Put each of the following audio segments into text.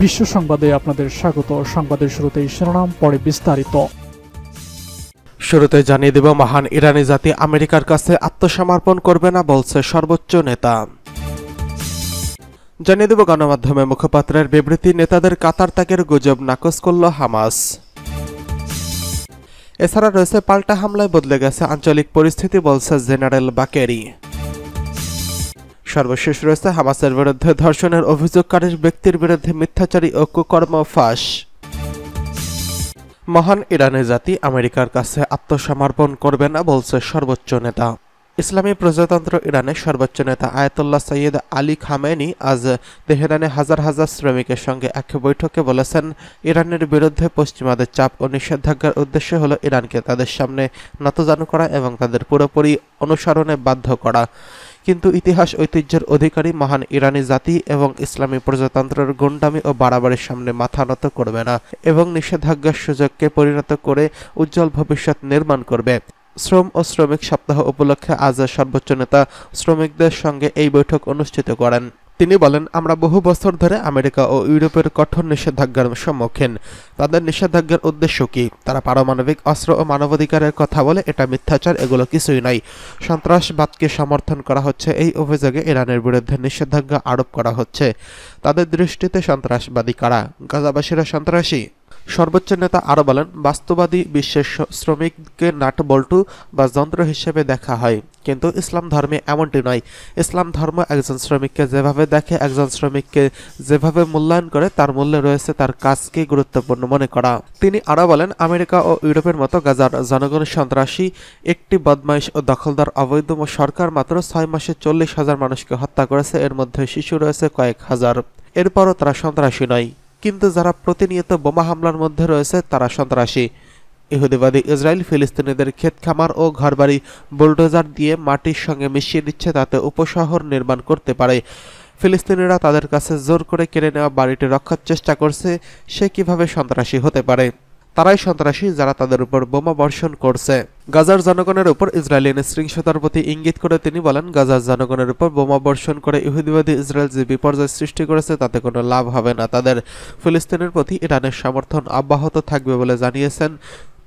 বিশ্ব সংবাদে আপনাদের স্বাগত। সংবাদের শুরুতেই শিরোনাম, পরে বিস্তারিত। শুরুতে জানিয়ে দেব, মহান ইরানি জাতি আমেরিকার কাছে আত্মসমর্পণ করবে না বলছে সর্বোচ্চ নেতা। জানিয়ে দেব গণমাধ্যমে মুখপাত্রের বিবৃতি, নেতাদের কাতার ত্যাগের গুজব নাকচ করল হামাস। এছাড়া রয়েছে পাল্টা হামলায় বদলে গেছে আঞ্চলিক পরিস্থিতি বলছে জেনারেল বাকেরি। সর্বশেষ রয়েছে হামাসের বিরুদ্ধে ধর্ষণের অভিযোগকারী ব্যক্তির বিরুদ্ধে মিথ্যাচারী ও কুকর্ম ফাঁস। মহান ইরানি জাতি আমেরিকার কাছে আত্মসমর্পণ করবে না বলছে সর্বোচ্চ নেতা। ইসলামী প্রজাতন্ত্র ইরানের সর্বোচ্চ নেতা আয়াতুল্লাহ সৈয়দ আলী খামেনি আজ তেহরানে হাজার হাজার শ্রমিকের সঙ্গে এক বৈঠকে বলেছেন, ইরানের বিরুদ্ধে পশ্চিমাদের চাপ ও নিষেধাজ্ঞার উদ্দেশ্য হল ইরানকে তাদের সামনে নতজানু করা এবং তাদের পুরোপুরি অনুসরণে বাধ্য করা। কিন্তু ইতিহাস ঐতিহ্যের অধিকারী মহান ইরানি জাতি এবং ইসলামী প্রজাতন্ত্রের গুন্ডামি ও বাড়াবাড়ির সামনে মাথা নত করবে না এবং নিষেধাজ্ঞার সুযোগকে পরিণত করে উজ্জ্বল ভবিষ্যৎ নির্মাণ করবে। শ্রম ও শ্রমিক সপ্তাহ উপলক্ষে আজ সর্বোচ্চ নেতা শ্রমিকদের সঙ্গে এই বৈঠক অনুষ্ঠিত করেন। তিনি বলেন, আমরা বহু বছর ধরে আমেরিকা ও ইউরোপের কঠোর নিষেধাজ্ঞার সম্মুখীন। তাদের নিষেধাজ্ঞার উদ্দেশ্য কি? তারা পারমাণবিক অস্ত্র ও মানবাধিকারের কথা বলে, এটা মিথ্যাচার, এগুলো কিছুই নয়। সন্ত্রাসবাদকে সমর্থন করা হচ্ছে, এই অভিযোগে ইরানের বিরুদ্ধে নিষেধাজ্ঞা আরোপ করা হচ্ছে। তাদের দৃষ্টিতে সন্ত্রাসবাদী কারা? গাজাবাসীরা সন্ত্রাসী? সর্বোচ্চ নেতা আরও বলেন, বাস্তববাদী বিশ্বের শ্রমিককে নাটবল্টু বা যন্ত্র হিসেবে দেখা হয়, কিন্তু ইসলাম ধর্মে এমনটি নয়। ইসলাম ধর্ম একজন শ্রমিককে যেভাবে দেখে, একজন শ্রমিককে যেভাবে মূল্যায়ন করে, তার মূল্যে রয়েছে তার কাজকে গুরুত্বপূর্ণ মনে করা। তিনি আরও বলেন, আমেরিকা ও ইউরোপের মতো গাজার জনগণ সন্ত্রাসী, একটি বদমাইশ ও দখলদার অবৈধ সরকার মাত্র 6 মাসে 40,000 মানুষকে হত্যা করেছে, এর মধ্যে শিশু রয়েছে কয়েক হাজার। এরপরও তারা সন্ত্রাসী নয়, কিন্তু যারা প্রতিনিয়ত বোমা হামলার মধ্যে রয়েছে তারা সন্ত্রাসী। ইহুদিবাদী ইসরায়েল ফিলিস্তিনিদের ক্ষেত খামার ও ঘরবাড়ি বুলডোজার দিয়ে মাটির সঙ্গে মিশিয়ে দিচ্ছে, তাতে উপশহর নির্মাণ করতে পারে। ফিলিস্তিনিরা তাদের কাছে জোর করে কেড়ে নেওয়া বাড়িটি রক্ষার চেষ্টা করছে, সে কিভাবে সন্ত্রাসী হতে পারে? তারাই সন্ত্রাসী যারা তাদের উপর বোমা বর্ষণ করছে। গাজার জনগণের উপর ইসরায়েলি নৃশংসতার প্রতি ইঙ্গিত করে তিনি বলেন, গাজার জনগণের উপর বোমা বর্ষণ করে ইহুদিবাদী ইসরায়েল যে বিপর্যয় সৃষ্টি করেছে তাতে কোনো লাভ হবে না তাদের। ফিলিস্তিনের প্রতি ইরানের সমর্থন অব্যাহত থাকবে বলে জানিয়েছেন।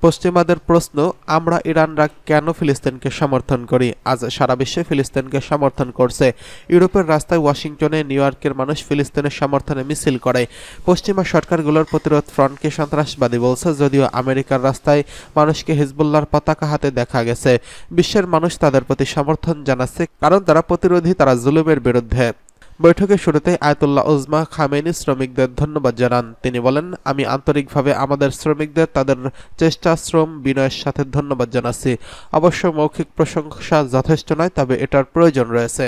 পশ্চিমাদের প্রশ্ন, আমরা ইরানরা কেন ফিলিস্তিনকে সমর্থন করি? আজ সারা বিশ্বে ফিলিস্তিনকে সমর্থন করছে। ইউরোপের রাস্তায়, ওয়াশিংটনে, নিউ ইয়র্কের মানুষ ফিলিস্তিনের সমর্থনে মিছিল করে। পশ্চিমা সরকারগুলোর প্রতিরোধ ফ্রন্টকে সন্ত্রাসবাদী বলছে, যদিও আমেরিকার রাস্তায় মানুষকে হিজবুল্লাহর পতাকা হাতে দেখা গেছে। বিশ্বের মানুষ তাদের প্রতি সমর্থন জানাচ্ছে, কারণ তারা প্রতিরোধী, তারা জুলুমের বিরুদ্ধে। বৈঠকের শুরুতে আয়াতুল্লাহ উজমা খামেনি শ্রমিকদের ধন্যবাদ জানান। তিনি বলেন, আমি আন্তরিকভাবে আমাদের শ্রমিকদের তাদের চেষ্টা, শ্রম, বিনয়ের সাথে ধন্যবাদ জানাচ্ছি। অবশ্য মৌখিক প্রশংসা যথেষ্ট নয়, তবে এটার প্রয়োজন রয়েছে।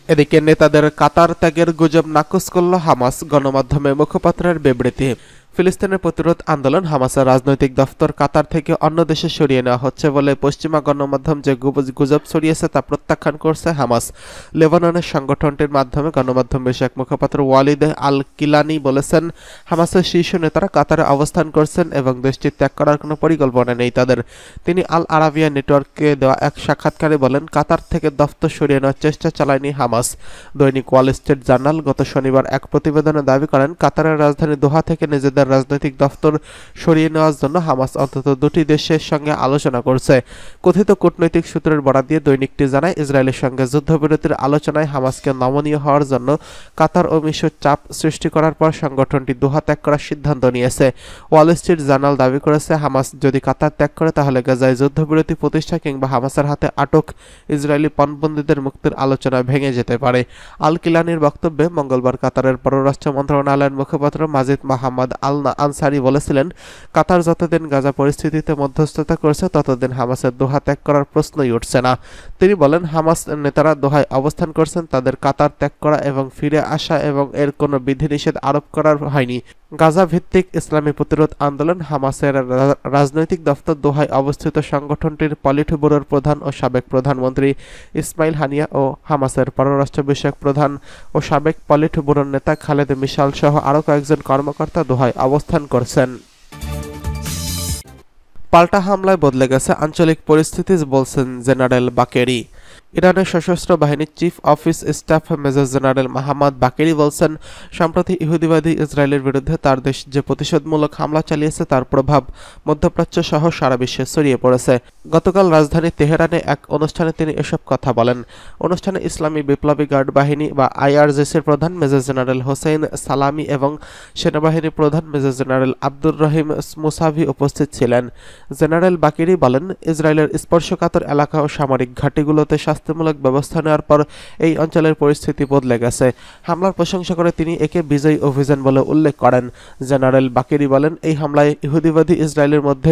এদিকে নেতাদের কাতার ত্যাগের গুজব নাকচ করল হামাস। গণমাধ্যমে মুখপাত্রের বিবৃতি, ফিলিস্তিনের প্রতিরোধ আন্দোলন হামাসের রাজনৈতিক দফতর কাতার থেকে অন্য দেশে সরিয়ে নেওয়া হচ্ছে বলে পশ্চিমা গণমাধ্যম যে গুজব ছড়িয়েছে তা প্রত্যাখ্যান করছে হামাস। লেবাননের সংগঠনটির মাধ্যমে গণমাধ্যম বিষয়ক মুখপাত্র ওয়ালিদ আল কিলানি বলেছেন, হামাসের শীর্ষ নেতারা কাতারে অবস্থান করছেন এবং দেশটি ত্যাগ করার কোনো পরিকল্পনা নেই তাদের। তিনি আল আরাবিয়া নেটওয়ার্ককে দেওয়া এক সাক্ষাৎকারে বলেন, কাতার থেকে দফতর সরিয়ে নেওয়ার চেষ্টা চালায়নি হামাস। দৈনিক ওয়াল স্ট্রিট জার্নাল গত শনিবার এক প্রতিবেদনে দাবি করেন, কাতারের রাজধানী দোহা থেকে নিজেদের রাজনৈতিক দফতর সরিয়ে নেওয়ার জন্য হামাস অন্তত দুটি দেশের সঙ্গে আলোচনা করছে। কথিত কূটনৈতিক সূত্রের বরাত দিয়ে দৈনিকটি জানায়, ইসরায়েলের সঙ্গে যুদ্ধবিরতির আলোচনায় হামাসকে নমনীয় হওয়ার জন্য কাতার ও মিশর চাপ সৃষ্টি করার পর সংগঠনটি দোহা ত্যাগ করার সিদ্ধান্ত নিয়েছে। ওয়াল স্ট্রিট জার্নাল দাবি করেছে, হামাস যদি কাতার ত্যাগ করে তাহলে গাজায় যুদ্ধবিরতি প্রতিষ্ঠা কিংবা হামাসের হাতে আটক ইসরায়েলি পণবন্দীদের মুক্তির আলোচনা ভেঙে যেতে পারে। আল কিলানির বক্তব্যে মঙ্গলবার কাতারের পররাষ্ট্র মন্ত্রণালয়ের মুখপাত্র মাজিদ মাহমুদ আল আনসারি বলেছিলেন, কাতার যতদিন গাজা পরিস্থিতিতে মধ্যস্থতা করছে ততদিন হামাসের দোহা ত্যাগ করার প্রশ্নই উঠছে না। তিনি বলেন, হামাস নেতারা দোহায় অবস্থান করছেন, তাদের কাতার ত্যাগ করা এবং ফিরে আসা এবং এর কোনো বিধিনিষেধ আরোপ করা হয়নি। গাজা ভিত্তিক ইসলামী প্রতিরোধ আন্দোলন হামাসের রাজনৈতিক দফতর দোহায় অবস্থিত। সংগঠনটির পলিট ব্যুরোর প্রধান ও সাবেক প্রধানমন্ত্রী ইসমাইল হানিয়া ও হামাসের পররাষ্ট্র বিষয়ক প্রধান ও সাবেক পলিট ব্যুরোর নেতা খালেদ মিশাল সহ আরও কয়েকজন কর্মকর্তা দোহায় অবস্থান করছেন। পাল্টা হামলায় বদলে গেছে আঞ্চলিক পরিস্থিতি বলছেন জেনারেল বাকেরি। ইরানের সশস্ত্র বাহিনীর chief of staff major general Mohammad Bagheri বলছেন, সম্প্রতি ইহুদিবাদী ইসরায়েলের বিরুদ্ধে তার দেশ যে প্রতিশোধমূলক হামলা চালিয়েছে তার প্রভাব মধ্যপ্রাচ্য সহ সারা বিশ্বে ছড়িয়ে পড়েছে। গতকাল রাজধানী তেহরানে এক অনুষ্ঠানে তিনি এসব কথা বলেন। অনুষ্ঠানে ইসলামী বিপ্লবী গার্ড বাহিনী বা আইআরজিসির প্রধান মেজর জেনারেল হোসেইন সালামি এবং সেনাবাহিনী প্রধান major general Abdur Rahim Musavi উপস্থিত ছিলেন। জেনারেল বাকেরি বলেন, ইসরায়েলের স্পর্শকাতর এলাকা ও সামরিক ঘাঁটিগুলোতে শাস্তিমূলক ব্যবস্থা নেওয়ার পর এই অঞ্চলের পরিস্থিতি বদলে গেছে। হামলার প্রশংসা করে তিনি একে বিজয়ী অভিযান বলে উল্লেখ করেন। জেনারেল বাকেরি বলেন, এই হামলায় ইহুদিবাদী ইসরায়েলের মধ্যে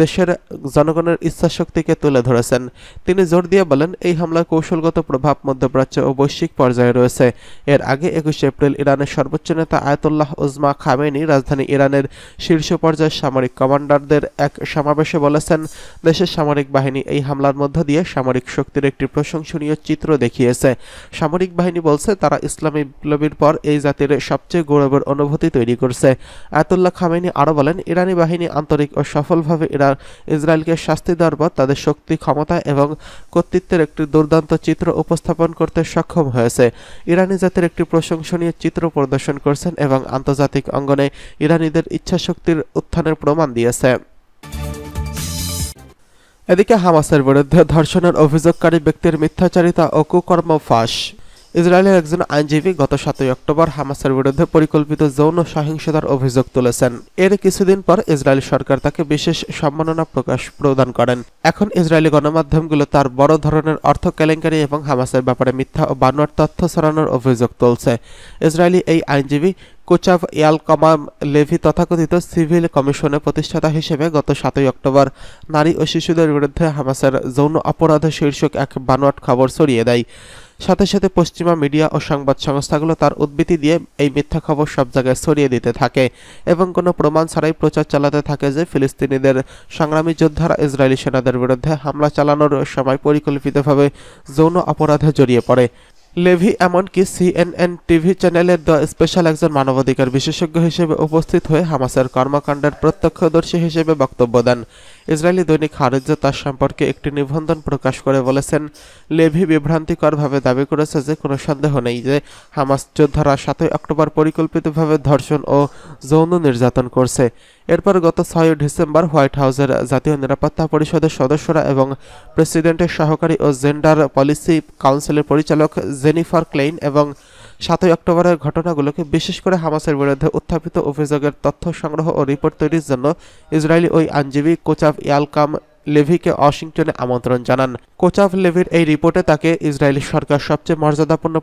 দেশের জনগণের ইচ্ছাশক্তিকে তুলে ধরেছেন। তিনি জোর দিয়ে বলেন, এই হামলার কৌশলগত প্রভাব মধ্যপ্রাচ্য ও বৈশ্বিক পর্যায়ে রয়েছে। এর আগে 21 এপ্রিল ইরানের সর্বোচ্চ নেতা আয়াতুল্লাহ উজমা খামেনি রাজধানী ইরানের শীর্ষ পর্যায়ের সামরিক কমান্ডারদের এক সমাবেশে বলেছেন, দেশের সামরিক বাহিনী এই হামলার মধ্য দিয়ে সামরিক শক্তির একটি প্রশংসনীয় চিত্র দেখিয়েছে। সামরিক বাহিনী বলছে, তারা ইসলামী বিপ্লবের পর এই জাতির সবচেয়ে গৌরবের অনুভূতি তৈরি করছে। আয়াতুল্লাহ খামেনি আরও বলেন, ইরানি বাহিনী আন্তরিক ও সফলভাবে ইসরায়েলকে শাস্তি দেওয়ার পর তাদের শক্তি, ক্ষমতা এবং কর্তৃত্বের একটি দুর্দান্ত চিত্র উপস্থাপন করতে সক্ষম হয়েছে। ইরানি জাতির একটি প্রশংসনীয় চিত্র প্রদর্শন করছেন এবং আন্তর্জাতিক অঙ্গনে ইরানিদের ইচ্ছাশক্তির উত্থানের প্রমাণ দিয়েছে। এদিকে হামাসের বিরুদ্ধে ধর্ষণের অভিযোগকারী ব্যক্তির মিথ্যাচারিতা ও কুকর্ম ফাঁস। ইসরায়েলের একজন আইনজীবী গত 7 অক্টোবর হামাসের বিরুদ্ধে পরিকল্পিত যৌন সহিংসতার অভিযোগ তুলেছেন। এর কিছুদিন পর ইসরায়েল সরকার তাকে বিশেষ সম্মাননা প্রদান করেন। এখন ইসরায়েলি গণমাধ্যমগুলো তার বড় ধরনের অর্থ কেলেঙ্কারি এবং হামাসের ব্যাপারে মিথ্যা ও বানোয়াট তথ্য ছড়ানোর অভিযোগ তুলছে। ইসরায়েলি এই আইনজীবী কোচাভ ইয়ালকামাম লেভি তথাকথিত সিভিল কমিশনের প্রতিষ্ঠাতা হিসেবে গত 7 অক্টোবর নারী ও শিশুদের বিরুদ্ধে হামাসের যৌন অপরাধ শীর্ষক এক বানোয়াট খবর ছড়িয়ে দেয়। সাথে সাথে পশ্চিমা মিডিয়া ও সংবাদ সংস্থাগুলো তার উদ্ধৃতি দিয়ে এই মিথ্যা খবর সব জায়গায় ছড়িয়ে দিতে থাকে এবং কোনো প্রমাণ ছাড়াই প্রচার চালাতে থাকে যে ফিলিস্তিনিদের সংগ্রামী যোদ্ধারা ইসরায়েলি সেনাদের বিরুদ্ধে হামলা চালানোর সময় পরিকল্পিতভাবে যৌন অপরাধে জড়িয়ে পড়ে। লেভি এমনকি সিএনএন টিভি চ্যানেলের দ্য স্পেশাল একজন মানবাধিকার বিশেষজ্ঞ হিসেবে উপস্থিত হয়ে হামাসের কর্মকাণ্ডের প্রত্যক্ষদর্শী হিসেবে বক্তব্য দেন। ইসরায়েলি দৈনিক হারেজ তার সম্পর্কে একটি নিবন্ধন প্রকাশ করে বলেছেন, লেভি বিভ্রান্তিকরভাবে দাবি করেছে যে কোনো সন্দেহ নেই যে হামাস যোদ্ধারা 7 অক্টোবর পরিকল্পিতভাবে ধর্ষণ ও যৌন নির্যাতন করছে। এরপর গত 6 ডিসেম্বর হোয়াইট হাউসের জাতীয় নিরাপত্তা পরিষদের সদস্যরা এবং প্রেসিডেন্টের সহকারী ও জেন্ডার পলিসি কাউন্সিলের পরিচালক জেনিফার ক্লেইন এবং 7 অক্টোবরের ঘটনাগুলোকে বিশেষ করে হামাসের বিরুদ্ধে উত্থাপিত অভিযোগের তথ্য সংগ্রহ ও রিপোর্ট তৈরির জন্য ইসরায়েলি ওই আইনজীবী কোচাভ ইয়ালকাম লেভিকে ওয়াশিংটনে আমন্ত্রণ জানান। কোচাভ লেভির এই রিপোর্টে তাকে ইসরায়েলি সরকার সবচেয়ে মর্যাদাপূর্ণ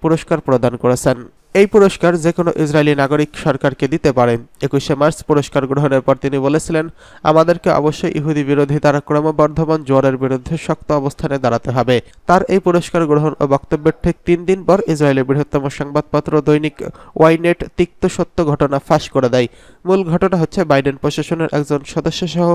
পুরস্কার প্রদান করেছেন। এই পুরস্কার যে কোনো ইসরায়েলি নাগরিক সরকারকে দিতে পারে। 21 মার্চ পুরস্কার গ্রহণের পর তিনি বলেছিলেন, আমাদেরকে অবশ্যই ইহুদি বিরোধিতার ক্রমবর্ধমান জোয়ারের বিরুদ্ধে শক্ত অবস্থানে দাঁড়াতে হবে। তার এই পুরস্কার গ্রহণ ও বক্তব্যের ঠিক 3 দিন পর ইসরায়েলের বৃহত্তম সংবাদপত্র দৈনিক ওয়াইনেট তিক্ত সত্য ঘটনা ফাঁস করে দেয়। মূল ঘটনা হচ্ছে, বাইডেন প্রশাসনের একজন সদস্য সহ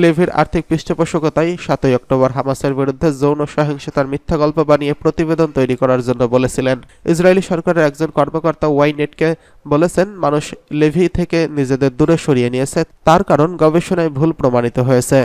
লেভির আর্থিক পৃষ্ঠপোষকতায় 7 অক্টোবর হামাসের বিরুদ্ধে যৌন সহিংসতার মিথ্যা গল্প বানিয়ে প্রতিবেদন তৈরি করার জন্য বলেছিলেন। ইসরায়েলি সরকারের একজন কর্মকর্তা ওয়াইনেটকে বলেছেন, মানুষ লেভি থেকে নিজেদের দূরে সরিয়ে নিয়েছে, তার কারণ গবেষণায় ভুল প্রমাণিত হয়েছে।